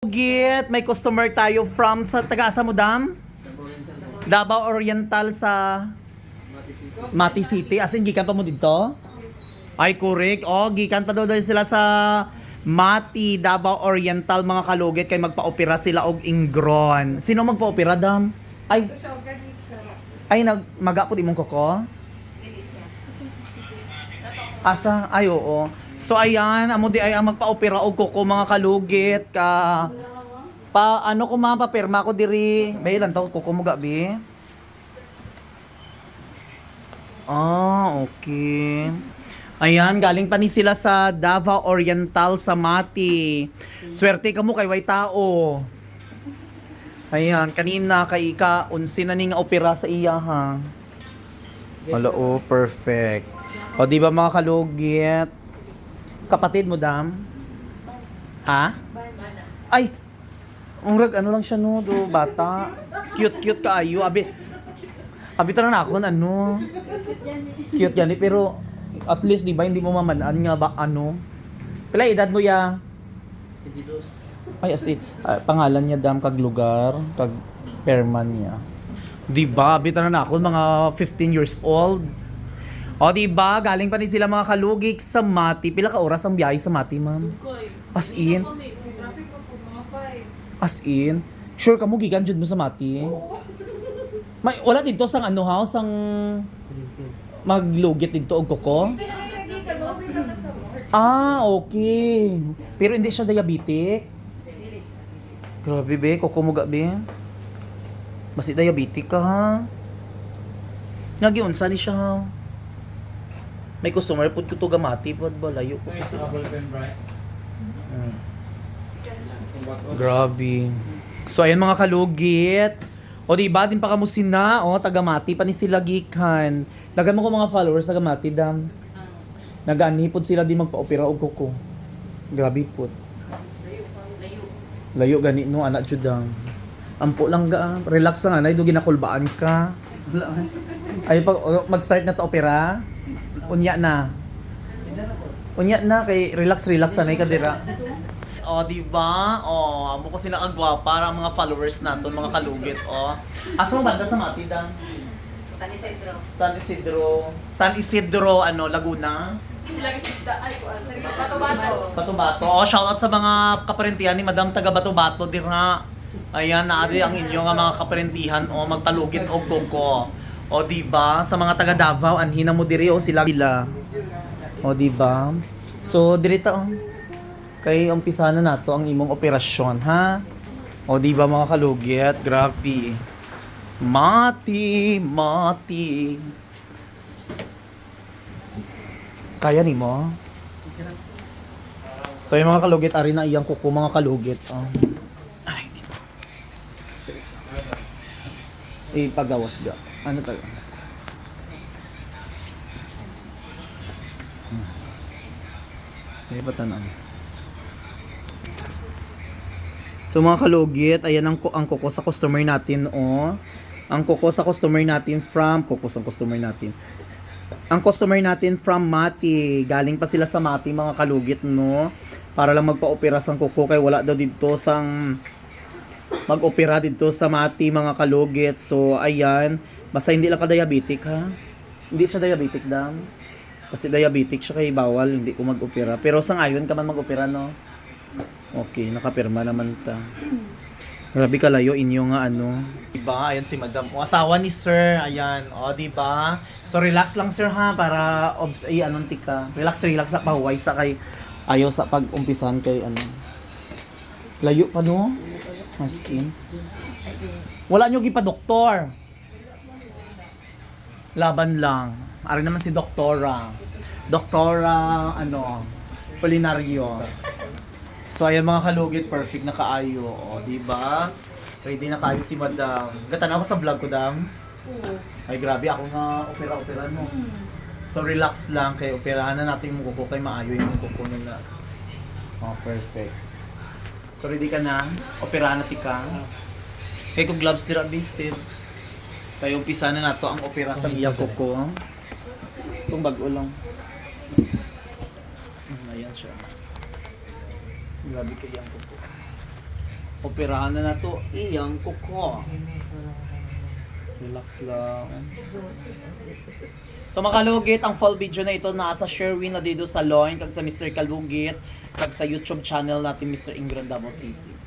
Git, may customer tayo from sa taga-asa mo, Dam? Davao Oriental sa Mati City. As in, gikan pa mo dito? Ay, correct. Oh, gikan pa daw sila sa Mati, Davao Oriental, mga kalugit. Kay magpa-opera sila og ingron. Sino magpa-opera, Dam? Ay, mag-apod imong koko? Asa? Ay, oo. So ayan, amo di ay ang magpa-opera og kuko mga kalugit ka. Ano ko mapapirma ko diri. Bay lang taw kuko mo gabi. Okay. Ayan, galing pa ni sila sa Davao Oriental sa Mati. Swerte ka mo kay way tao. Ayan, kanina kay ika unsi na ning opera sa iya ha. Hello, perfect. O di ba mga kalugit? Kapatid mo, Dam? Ha? Ay! Ungrag, ano lang siya, no? Do, bata. Cute kaayo. Abi tara na ako, ano? Cute yan, pero at least, di ba, hindi mo mamanaan nga ba, ano? Pila edad mo, ya? 22. Ay, pangalan niya, Dam, kag lugar, kag perman niya. Di ba, abi tara na ako, mga 15 years old. O diba, galing pa rin sila mga kalugik sa Mati. Pila ka oras ang biyahe sa Mati, ma'am? As in? As in? Sure ka mo, gikan dyan mo sa Mati? May, wala dito sang ano ha? Sang maglugit dito og koko? Okay. Pero hindi siya diabetic? Grabe be, koko mo gabi. Basi diabetic ka ha? Nagiunsa ni siya ha? May customer pud ko to gamati pud balayo ko to. Grabe. So ayan mga kalugit. O di ba din pa kamo sina, tagamati pa ni sila gikan. Dagan mo ko mga followers sa gamati, Dam. Nagani pud sila di magpa-opera og kuko. Grabe pud. Layo gani no anak jud Dam. Ampo lang ga, relax lang anay do ginakulbaan ka. Ay pag mag-start na to opera. Unya na kay relax sanay ka dira. Di ba? Amo ko sila agwa para mga followers naton, mga kalugit, Asa mo banda sa Mati, Dam? San Isidro, Laguna? Batu-Bato. Shout out sa mga kaparentihan ni Madam taga Batu-Bato dira. Ayan, naari ang inyo nga mga kaparentihan magpalugit og koko. O diba, sa mga taga Davao anhin mo diri sila. O diba? So dirita kay umpisa na nato ang imong operasyon ha. O diba mga kalugit, grabe. Mati. Kaya nimo? So yung mga kalugit ari na iyang kuko mga kalugit. Ay. Straight. Pagawas ga. Ano tayo? May patanan. So mga kalugit, ayan ang kuko sa customer natin, Ang kuko sa customer natin from Ang customer natin from Mati. Galing pa sila sa Mati mga kalugit, no? Para lang magpa-opera sang kuko kay wala daw dito sang mag-opera dito sa Mati mga kalugit. So ayan, basta hindi lang ka diabetic ha. Hindi siya diabetic, Dam. Kasi diabetic siya kay bawal, hindi ko mag-opera. Pero sang ayon ka man mag-opera, no? Okay, nakapirma naman ta. Grabe kalayo inyo nga Diba? Ayan si Madam. Asawa ni Sir. Ayan. Diba? So relax lang Sir ha para anong tika. Relax sa pahuway sa kay ayaw sa pag-umpisan kay Layo pa no? Maskin. Wala nyo gipa doktor. Laban lang. Ari naman si Doktora, Polinario. So ayan mga kalugit, perfect na kaayo. Di ba? Ready na kaayo si Madam. Gatan ako sa vlog ko, Dam. Ay grabe ako nga opera no. So relax lang kay operahan na natin yung kuko kay maayo yung kuko nila. Perfect. So ready ka na? Operahan na tika. Kay ko gloves dira bisted. Kaya umpisa na nato ang opera sa iyang kuko. Kung bago lang. Ayan siya. Grabe kayang kuko. Operahan na to iyang kuko. Relax lang. So makalugit ang full video na ito nasa Sherwin na dito sa Loin kag sa Mr. Kalugit kag sa YouTube channel natin Mr. Ingrandamo City.